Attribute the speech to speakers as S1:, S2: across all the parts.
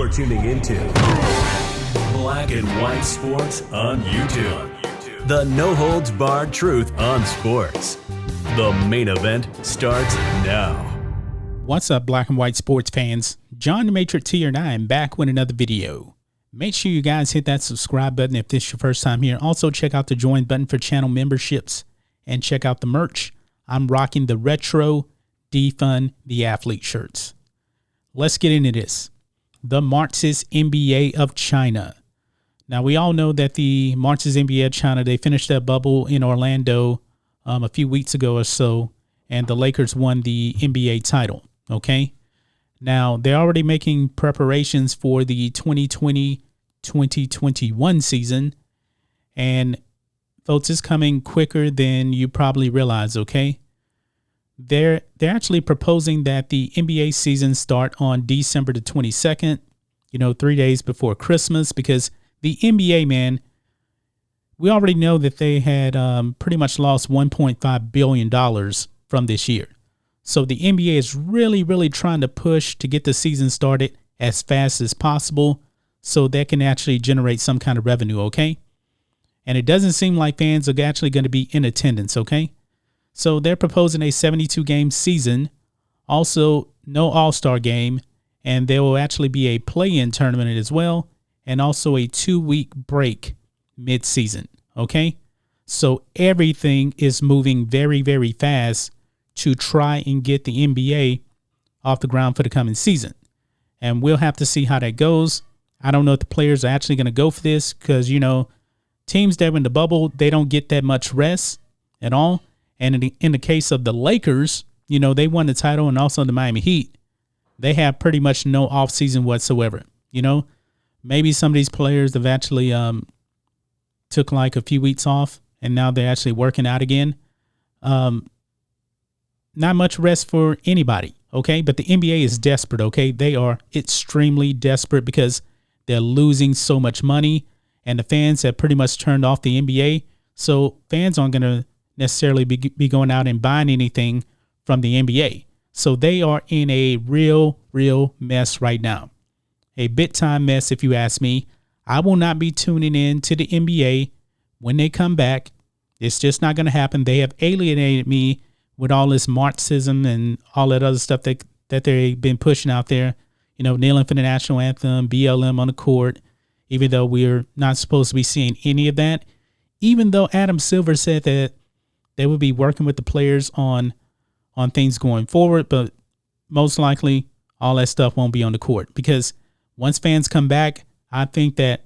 S1: You're tuning into Black and White Sports on YouTube. The no-holds-barred truth on sports. The main event starts now.
S2: What's up, Black and White sports fans? John the Matrix here, and I am back with another video. Make sure you guys hit that subscribe button if this is your first time here. Also, check out the join button for channel memberships and check out the merch. I'm rocking the retro Defund the Athlete shirts. Let's get into this. The Marxist NBA of China. Now, we all know that the Marxist NBA of China, they finished that bubble in Orlando a few weeks ago or so, and the Lakers won the NBA title, okay? Now, they're already making preparations for the 2020-2021 season, and folks, it's coming quicker than you probably realize, okay? They're actually proposing that the NBA season start on December the 22nd, 3 days before Christmas, because the NBA, man, we already know that they had pretty much lost $1.5 billion from this year. So the NBA is really, really trying to push to get the season started as fast as possible so that can actually generate some kind of revenue, okay? And it doesn't seem like fans are actually going to be in attendance, okay? So they're proposing a 72-game season, also no All-Star game, and there will actually be a play-in tournament as well, and also a 2-week break mid-season, okay? So everything is moving very, very fast to try and get the NBA off the ground for the coming season. And we'll have to see how that goes. I don't know if the players are actually going to go for this because, teams that are in the bubble, they don't get that much rest at all. And in the case of the Lakers, they won the title, and also the Miami Heat, they have pretty much no offseason whatsoever. Maybe some of these players have actually took like a few weeks off, and now they're actually working out again. Not much rest for anybody, okay? But the NBA is desperate, okay? They are extremely desperate because they're losing so much money, and the fans have pretty much turned off the NBA. So fans aren't going to necessarily be going out and buying anything from the NBA. So they are in a real mess right now. A big time mess, if you ask me. I will not be tuning in to the NBA when they come back. It's just not going to happen. They have alienated me with all this Marxism and all that other stuff that they've been pushing out there. Kneeling for the national anthem, BLM on the court, even though we're not supposed to be seeing any of that. Even though Adam Silver said that they will be working with the players on things going forward, but most likely all that stuff won't be on the court because once fans come back, I think that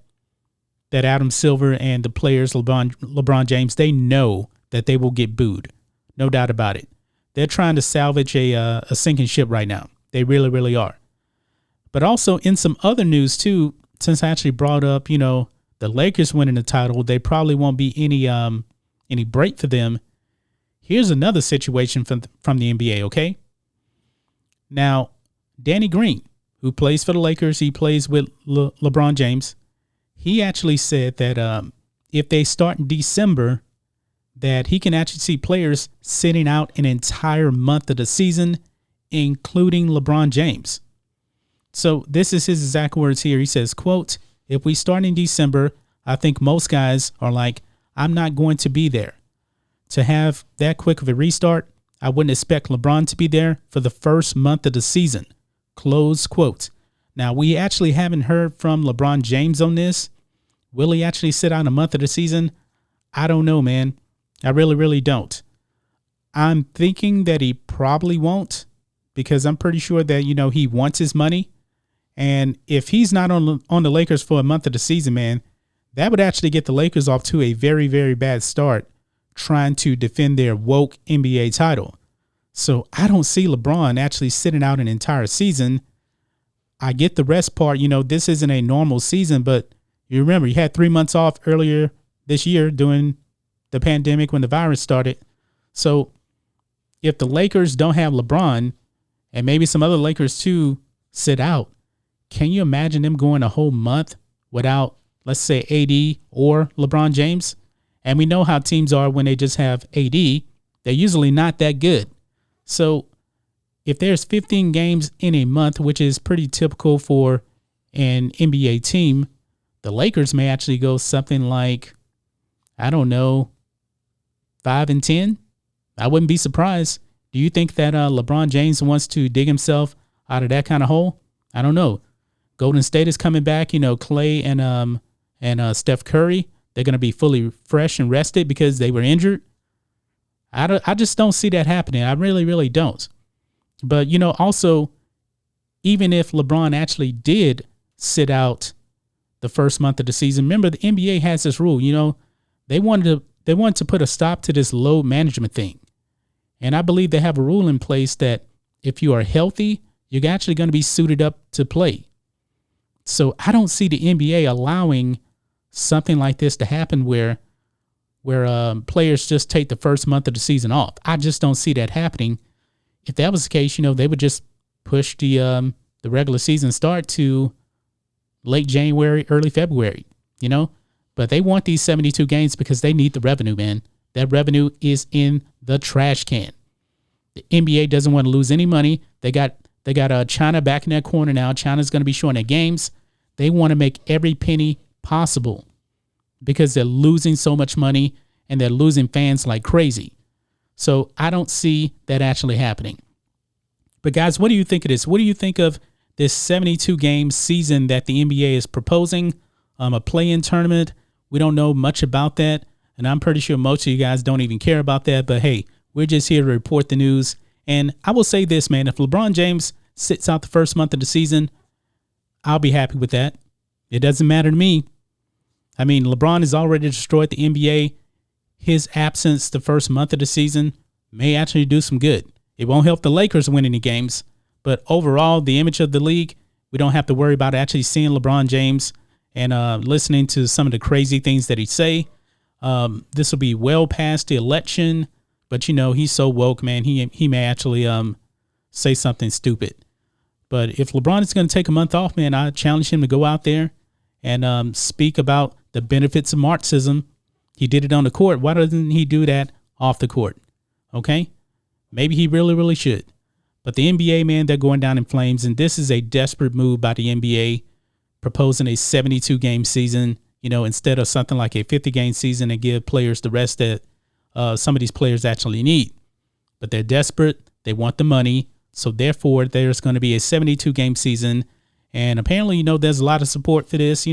S2: Adam Silver and the players, LeBron James, they know that they will get booed. No doubt about it. They're trying to salvage a sinking ship right now. They really, really are. But also in some other news too, since I actually brought up, the Lakers winning the title, there probably won't be any break for them. Here's another situation from the NBA, okay? Now, Danny Green, who plays for the Lakers, he plays with LeBron James. He actually said that if they start in December, that he can actually see players sitting out an entire month of the season, including LeBron James. So this is his exact words here. He says, quote, "If we start in December, I think most guys are like, I'm not going to be there. To have that quick of a restart, I wouldn't expect LeBron to be there for the first month of the season." Close quote. Now, we actually haven't heard from LeBron James on this. Will he actually sit out a month of the season? I don't know, man. I really, really don't. I'm thinking that he probably won't because I'm pretty sure that, he wants his money. And if he's not on the Lakers for a month of the season, man, that would actually get the Lakers off to a very, very bad start trying to defend their woke NBA title. So I don't see LeBron actually sitting out an entire season. I get the rest part. This isn't a normal season, but you remember you had 3 months off earlier this year during the pandemic when the virus started. So if the Lakers don't have LeBron and maybe some other Lakers too sit out, can you imagine them going a whole month without, let's say, AD or LeBron James? And we know how teams are when they just have AD. They're usually not that good. So if there's 15 games in a month, which is pretty typical for an NBA team, the Lakers may actually go something like, I don't know, 5-10. I wouldn't be surprised. Do you think that LeBron James wants to dig himself out of that kind of hole? I don't know. Golden State is coming back. Clay and Steph Curry, they're going to be fully fresh and rested because they were injured. I just don't see that happening. I really, really don't. But, also, even if LeBron actually did sit out the first month of the season, remember the NBA has this rule, they wanted to put a stop to this load management thing. And I believe they have a rule in place that if you are healthy, you're actually going to be suited up to play. So I don't see the NBA allowing something like this to happen where players just take the first month of the season off. I just don't see that happening. If that was the case, they would just push the regular season start to late January, early February, But they want these 72 games because they need the revenue, man. That revenue is in the trash can. The NBA doesn't want to lose any money. They got China back in that corner now. China's going to be showing their games. They want to make every penny possible because they're losing so much money and they're losing fans like crazy. So I don't see that actually happening. But guys, what do you think of this? What do you think of this 72-game season that the NBA is proposing? A play-in tournament. We don't know much about that. And I'm pretty sure most of you guys don't even care about that. But hey, we're just here to report the news. And I will say this, man, if LeBron James sits out the first month of the season, I'll be happy with that. It doesn't matter to me. I mean, LeBron has already destroyed the NBA. His absence the first month of the season may actually do some good. It won't help the Lakers win any games. But overall, the image of the league, we don't have to worry about actually seeing LeBron James and listening to some of the crazy things that he say. This will be well past the election, but he's so woke, man. He may actually say something stupid. But if LeBron is going to take a month off, man, I challenge him to go out there and speak about the benefits of Marxism. He did it on the court. Why doesn't he do that off the court? Okay, maybe he really, really should. But the NBA, man, they're going down in flames, and this is a desperate move by the NBA, proposing a 72-game season, instead of something like a 50-game season and give players the rest that some of these players actually need. But they're desperate. They want the money. So therefore, there's going to be a 72-game season. And apparently, there's a lot of support for this,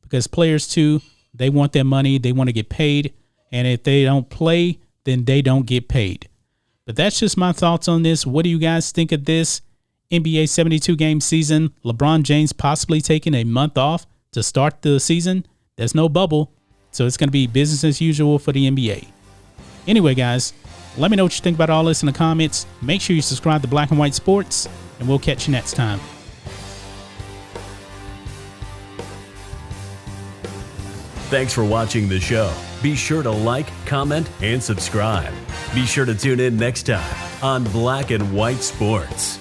S2: because players too, they want their money. They want to get paid. And if they don't play, then they don't get paid. But that's just my thoughts on this. What do you guys think of this NBA 72-game season? LeBron James possibly taking a month off to start the season. There's no bubble, so it's going to be business as usual for the NBA. Anyway, guys, let me know what you think about all this in the comments. Make sure you subscribe to Black and White Sports, and we'll catch you next time.
S1: Thanks for watching the show. Be sure to like, comment, and subscribe. Be sure to tune in next time on Black and White Sports.